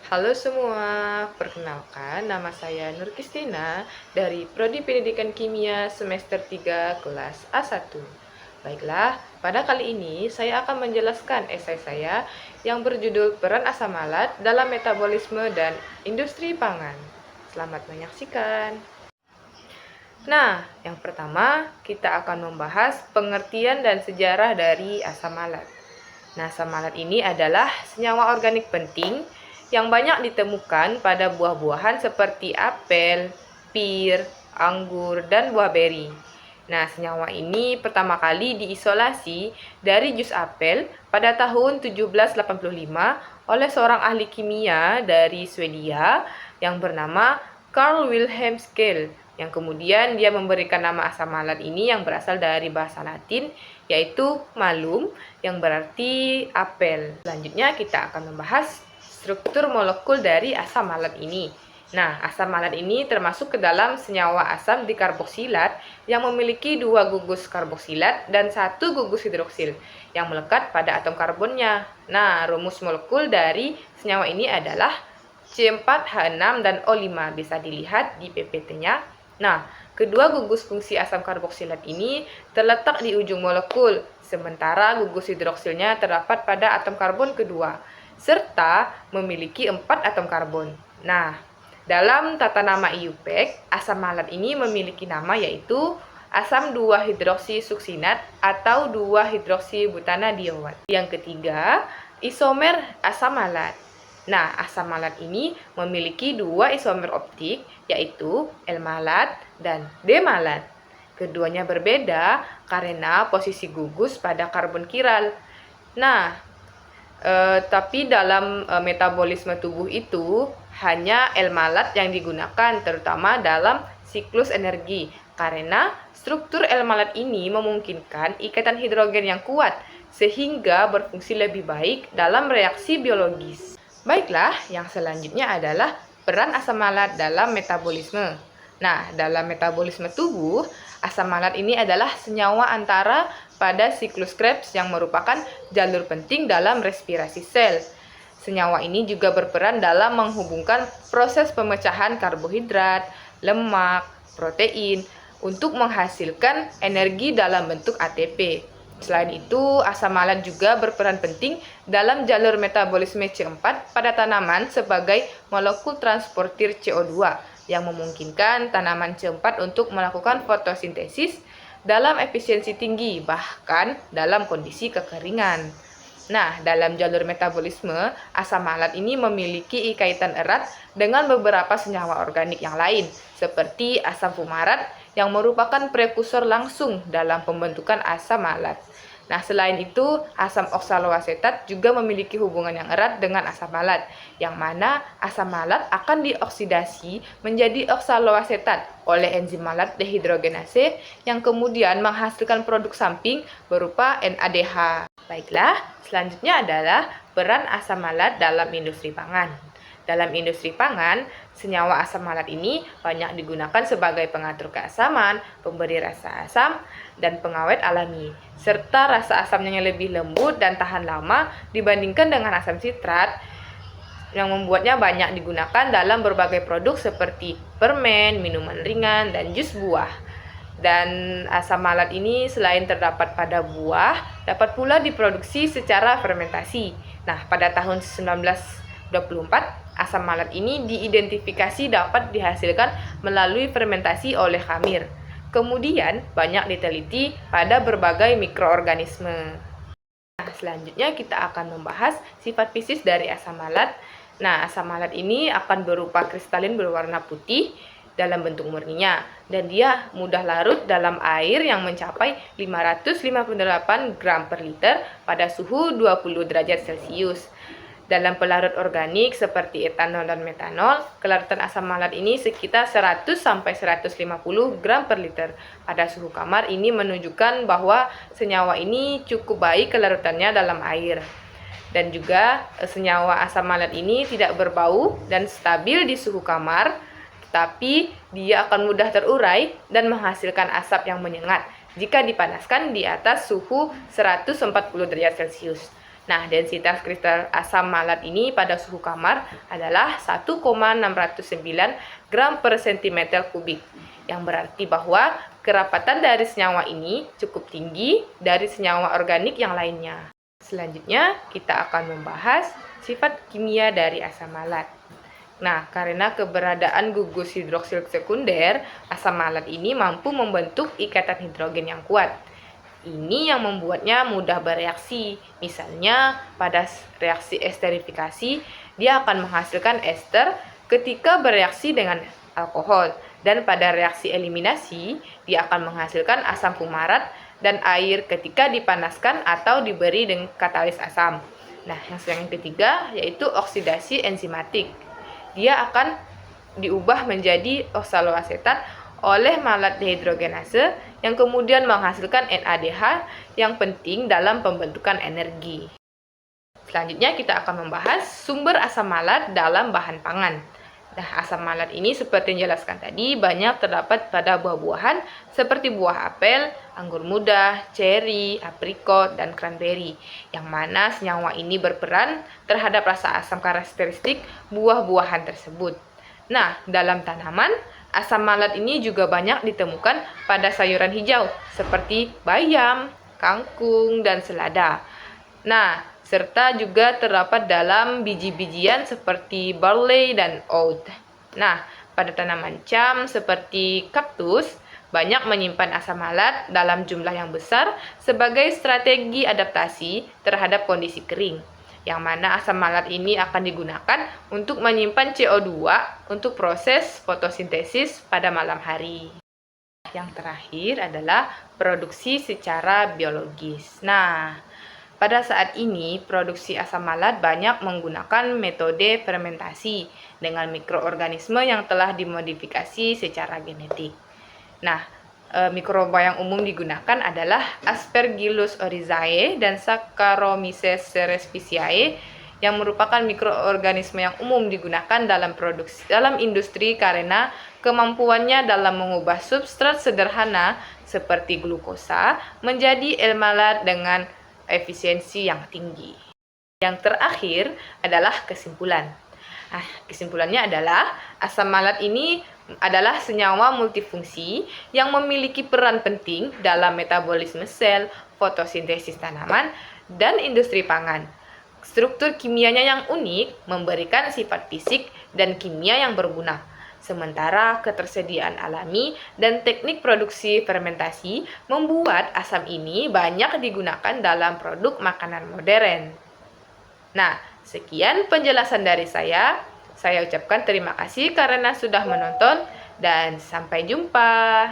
Halo semua, perkenalkan nama saya Nur Kristina dari Prodi Pendidikan Kimia semester 3 kelas A1. Baiklah, pada kali ini saya akan menjelaskan esai saya yang berjudul Peran Asam Malat dalam Metabolisme dan Industri Pangan. Selamat menyaksikan. Nah, yang pertama kita akan membahas pengertian dan sejarah dari asam malat. Nah, asam malat ini adalah senyawa organik penting yang banyak ditemukan pada buah-buahan seperti apel, pir, anggur, dan buah beri. Nah, senyawa ini pertama kali diisolasi dari jus apel pada tahun 1785 oleh seorang ahli kimia dari Swedia yang bernama Carl Wilhelm Scheele, yang kemudian dia memberikan nama asam malat ini yang berasal dari bahasa Latin, yaitu malum, yang berarti apel. Selanjutnya kita akan membahas struktur molekul dari asam malat ini. Nah, asam malat ini termasuk ke dalam senyawa asam dikarboksilat yang memiliki 2 gugus karboksilat dan 1 gugus hidroksil yang melekat pada atom karbonnya. Nah, rumus molekul dari senyawa ini adalah C4H6 dan O5, bisa dilihat di PPT-nya. Nah, kedua gugus fungsi asam karboksilat ini terletak di ujung molekul, sementara gugus hidroksilnya terdapat pada atom karbon kedua, serta memiliki 4 atom karbon. Nah, dalam tata nama IUPAC, asam malat ini memiliki nama yaitu asam 2-hidroksisuksinat atau 2-hidroksibutanadioat. Yang ketiga, isomer asam malat. Nah, asam malat ini memiliki 2 isomer optik, yaitu L-malat dan D-malat. Keduanya berbeda karena posisi gugus pada karbon kiral. Nah, tapi dalam metabolisme tubuh itu hanya L-malat yang digunakan, terutama dalam siklus energi, karena struktur L-malat ini memungkinkan ikatan hidrogen yang kuat sehingga berfungsi lebih baik dalam reaksi biologis. Baiklah, yang selanjutnya adalah peran asam malat dalam metabolisme. Nah, dalam metabolisme tubuh, asam malat ini adalah senyawa antara pada siklus Krebs yang merupakan jalur penting dalam respirasi sel. Senyawa ini juga berperan dalam menghubungkan proses pemecahan karbohidrat, lemak, protein untuk menghasilkan energi dalam bentuk ATP. Selain itu, asam malat juga berperan penting dalam jalur metabolisme C4 pada tanaman sebagai molekul transportir CO2 yang memungkinkan tanaman C4 untuk melakukan fotosintesis dalam efisiensi tinggi, bahkan dalam kondisi kekeringan. Nah, dalam jalur metabolisme, asam malat ini memiliki kaitan erat dengan beberapa senyawa organik yang lain, seperti asam fumarat yang merupakan prekursor langsung dalam pembentukan asam malat. Nah, selain itu, asam oksaloasetat juga memiliki hubungan yang erat dengan asam malat, yang mana asam malat akan dioksidasi menjadi oksaloasetat oleh enzim malat dehidrogenase yang kemudian menghasilkan produk samping berupa NADH. Baiklah, selanjutnya adalah peran asam malat dalam industri pangan. Dalam industri pangan, senyawa asam malat ini banyak digunakan sebagai pengatur keasaman, pemberi rasa asam, dan pengawet alami, serta rasa asamnya yang lebih lembut dan tahan lama dibandingkan dengan asam sitrat, yang membuatnya banyak digunakan dalam berbagai produk seperti permen, minuman ringan, dan jus buah. Dan asam malat ini selain terdapat pada buah, dapat pula diproduksi secara fermentasi. Nah, pada tahun 1924, asam malat ini diidentifikasi dapat dihasilkan melalui fermentasi oleh khamir. Kemudian banyak diteliti pada berbagai mikroorganisme. Nah, selanjutnya kita akan membahas sifat fisis dari asam malat. Nah, asam malat ini akan berupa kristalin berwarna putih dalam bentuk murninya, dan dia mudah larut dalam air yang mencapai 558 gram per liter pada suhu 20 derajat Celcius. Dalam pelarut organik seperti etanol dan metanol, kelarutan asam malat ini sekitar 100-150 gram per liter. Pada suhu kamar ini menunjukkan bahwa senyawa ini cukup baik kelarutannya dalam air. Dan juga senyawa asam malat ini tidak berbau dan stabil di suhu kamar, tetapi dia akan mudah terurai dan menghasilkan asap yang menyengat jika dipanaskan di atas suhu 140 derajat Celcius. Nah, densitas kristal asam malat ini pada suhu kamar adalah 1,609 gram per cm kubik, yang berarti bahwa kerapatan dari senyawa ini cukup tinggi dari senyawa organik yang lainnya. Selanjutnya, kita akan membahas sifat kimia dari asam malat. Nah, karena keberadaan gugus hidroksil sekunder, asam malat ini mampu membentuk ikatan hidrogen yang kuat. Ini yang membuatnya mudah bereaksi. Misalnya, pada reaksi esterifikasi, dia akan menghasilkan ester ketika bereaksi dengan alkohol. Dan pada reaksi eliminasi, dia akan menghasilkan asam fumarat dan air ketika dipanaskan atau diberi dengan katalis asam. Nah, yang ketiga yaitu oksidasi enzimatik. Dia akan diubah menjadi oksaloasetat oleh malat dehidrogenase yang kemudian menghasilkan NADH yang penting dalam pembentukan energi. Selanjutnya kita akan membahas sumber asam malat dalam bahan pangan. Nah, asam malat ini seperti yang dijelaskan tadi banyak terdapat pada buah-buahan seperti buah apel, anggur muda, ceri, aprikot, dan cranberry, yang mana senyawa ini berperan terhadap rasa asam karakteristik buah-buahan tersebut. Nah, dalam tanaman, asam malat ini juga banyak ditemukan pada sayuran hijau seperti bayam, kangkung, dan selada. Nah, serta juga terdapat dalam biji-bijian seperti barley dan oat. Nah, pada tanaman cam seperti kaktus, banyak menyimpan asam malat dalam jumlah yang besar sebagai strategi adaptasi terhadap kondisi kering, yang mana asam malat ini akan digunakan untuk menyimpan CO2 untuk proses fotosintesis pada malam hari. Yang terakhir adalah produksi secara biologis. Nah, pada saat ini produksi asam malat banyak menggunakan metode fermentasi dengan mikroorganisme yang telah dimodifikasi secara genetik. Nah, mikroba yang umum digunakan adalah Aspergillus oryzae dan Saccharomyces cerevisiae, yang merupakan mikroorganisme yang umum digunakan dalam industri karena kemampuannya dalam mengubah substrat sederhana seperti glukosa menjadi elmalat dengan efisiensi yang tinggi. Yang terakhir adalah kesimpulan. Kesimpulannya adalah asam malat ini adalah senyawa multifungsi yang memiliki peran penting dalam metabolisme sel, fotosintesis tanaman, dan industri pangan. Struktur kimianya yang unik memberikan sifat fisik dan kimia yang berguna, sementara ketersediaan alami dan teknik produksi fermentasi membuat asam ini banyak digunakan dalam produk makanan modern. Nah, sekian penjelasan dari saya. Saya ucapkan terima kasih karena sudah menonton dan sampai jumpa.